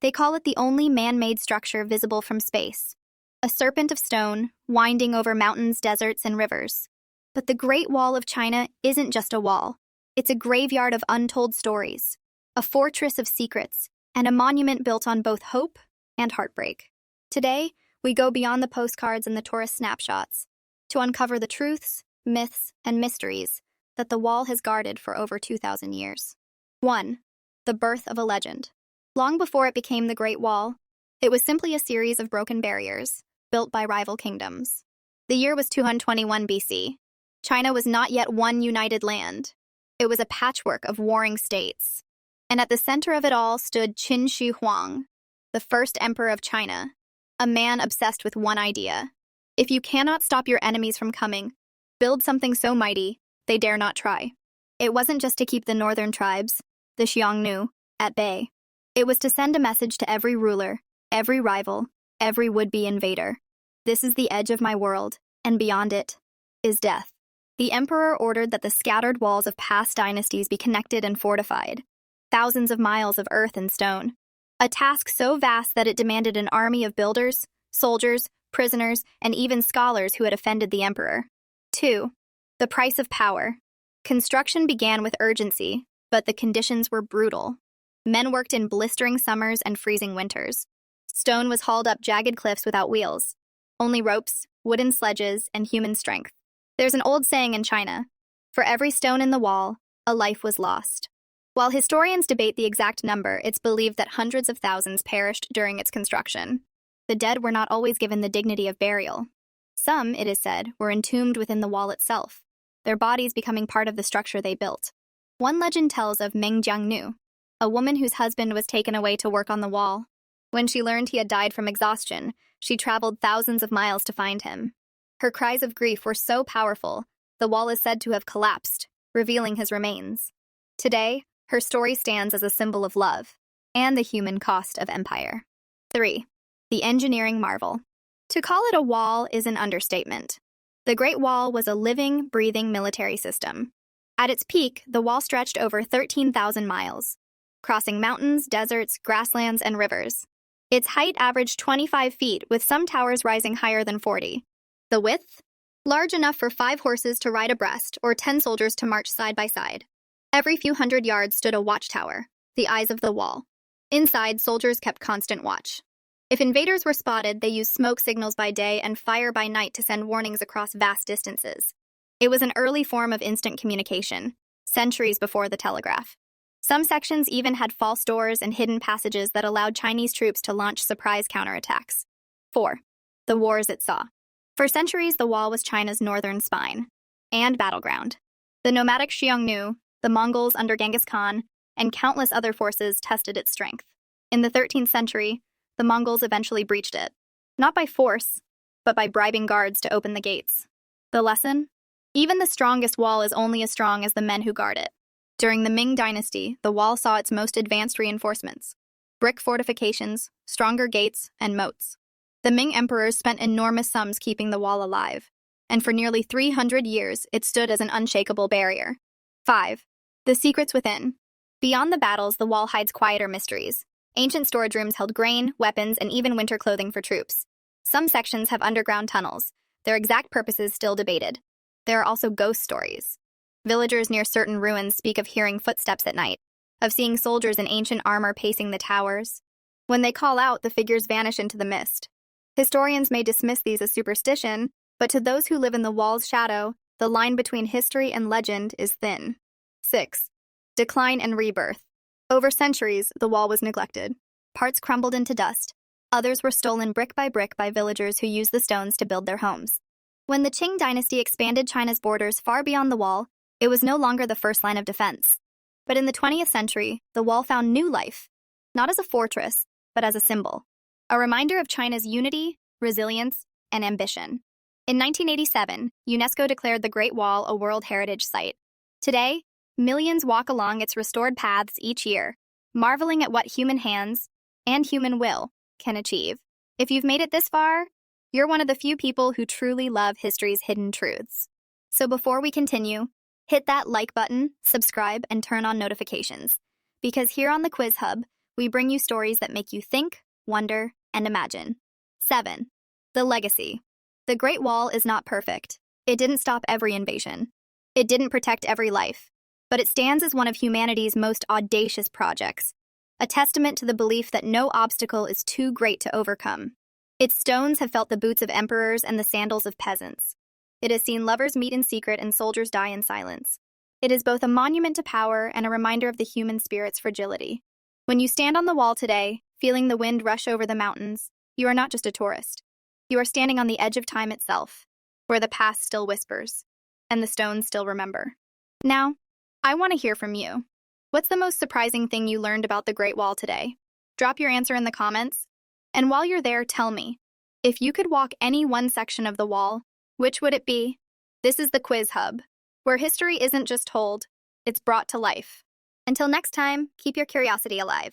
They call it the only man-made structure visible from space. A serpent of stone, winding over mountains, deserts, and rivers. But the Great Wall of China isn't just a wall. It's a graveyard of untold stories, a fortress of secrets, and a monument built on both hope and heartbreak. Today, we go beyond the postcards and the tourist snapshots to uncover the truths, myths, and mysteries that the wall has guarded for over 2,000 years. 1. The birth of a legend. Long before it became the Great Wall, it was simply a series of broken barriers built by rival kingdoms. The year was 221 BC. China was not yet one united land. It was a patchwork of warring states. And at the center of it all stood Qin Shi Huang, the first emperor of China, a man obsessed with one idea. If you cannot stop your enemies from coming, build something so mighty they dare not try. It wasn't just to keep the northern tribes, the Xiongnu, at bay. It was to send a message to every ruler, every rival, every would-be invader. This is the edge of my world, and beyond it is death. The emperor ordered that the scattered walls of past dynasties be connected and fortified. Thousands of miles of earth and stone. A task so vast that it demanded an army of builders, soldiers, prisoners, and even scholars who had offended the emperor. 2. The price of power. Construction began with urgency, but the conditions were brutal. Men worked in blistering summers and freezing winters. Stone was hauled up jagged cliffs without wheels. Only ropes, wooden sledges, and human strength. There's an old saying in China, for every stone in the wall, a life was lost. While historians debate the exact number, it's believed that hundreds of thousands perished during its construction. The dead were not always given the dignity of burial. Some, it is said, were entombed within the wall itself, their bodies becoming part of the structure they built. One legend tells of Meng Jiangnu, a woman whose husband was taken away to work on the wall. When she learned he had died from exhaustion, she traveled thousands of miles to find him. Her cries of grief were so powerful, the wall is said to have collapsed, revealing his remains. Today, her story stands as a symbol of love and the human cost of empire. 3. The engineering marvel. To call it a wall is an understatement. The Great Wall was a living, breathing military system. At its peak, the wall stretched over 13,000 miles, crossing mountains, deserts, grasslands, and rivers. Its height averaged 25 feet, with some towers rising higher than 40. The width? Large enough for 5 horses to ride abreast or 10 soldiers to march side by side. Every few hundred yards stood a watchtower, the eyes of the wall. Inside, soldiers kept constant watch. If invaders were spotted, they used smoke signals by day and fire by night to send warnings across vast distances. It was an early form of instant communication, centuries before the telegraph. Some sections even had false doors and hidden passages that allowed Chinese troops to launch surprise counterattacks. 4. The wars it saw. For centuries, the wall was China's northern spine and battleground. The nomadic Xiongnu, the Mongols under Genghis Khan, and countless other forces tested its strength. In the 13th century, the Mongols eventually breached it, not by force, but by bribing guards to open the gates. The lesson? Even the strongest wall is only as strong as the men who guard it. During the Ming dynasty, the wall saw its most advanced reinforcements: brick fortifications, stronger gates, and moats. The Ming emperors spent enormous sums keeping the wall alive, and for nearly 300 years, it stood as an unshakable barrier. 5. The secrets within. Beyond the battles, the wall hides quieter mysteries. Ancient storage rooms held grain, weapons, and even winter clothing for troops. Some sections have underground tunnels, their exact purposes still debated. There are also ghost stories. Villagers near certain ruins speak of hearing footsteps at night, of seeing soldiers in ancient armor pacing the towers. When they call out, the figures vanish into the mist. Historians may dismiss these as superstition, but to those who live in the wall's shadow, the line between history and legend is thin. 6. Decline and rebirth. Over centuries, the wall was neglected. Parts crumbled into dust. Others were stolen brick by villagers who used the stones to build their homes. When the Qing dynasty expanded China's borders far beyond the wall, it was no longer the first line of defense. But in the 20th century, the wall found new life, not as a fortress, but as a symbol. A reminder of China's unity, resilience, and ambition. In 1987, UNESCO declared the Great Wall a World Heritage Site. Today, millions walk along its restored paths each year, marveling at what human hands and human will can achieve. If you've made it this far, you're one of the few people who truly love history's hidden truths. So before we continue, hit that like button, subscribe, and turn on notifications. Because here on the Quiz Hub, we bring you stories that make you think, wonder, and imagine. 7. The legacy. The Great Wall is not perfect. It didn't stop every invasion. It didn't protect every life. But it stands as one of humanity's most audacious projects, a testament to the belief that no obstacle is too great to overcome. Its stones have felt the boots of emperors and the sandals of peasants. It has seen lovers meet in secret and soldiers die in silence. It is both a monument to power and a reminder of the human spirit's fragility. When you stand on the wall today, feeling the wind rush over the mountains, you are not just a tourist. You are standing on the edge of time itself, where the past still whispers, and the stones still remember. Now, I want to hear from you. What's the most surprising thing you learned about the Great Wall today? Drop your answer in the comments. And while you're there, tell me, if you could walk any one section of the wall, which would it be? This is the Quiz Hub, where history isn't just told, it's brought to life. Until next time, keep your curiosity alive.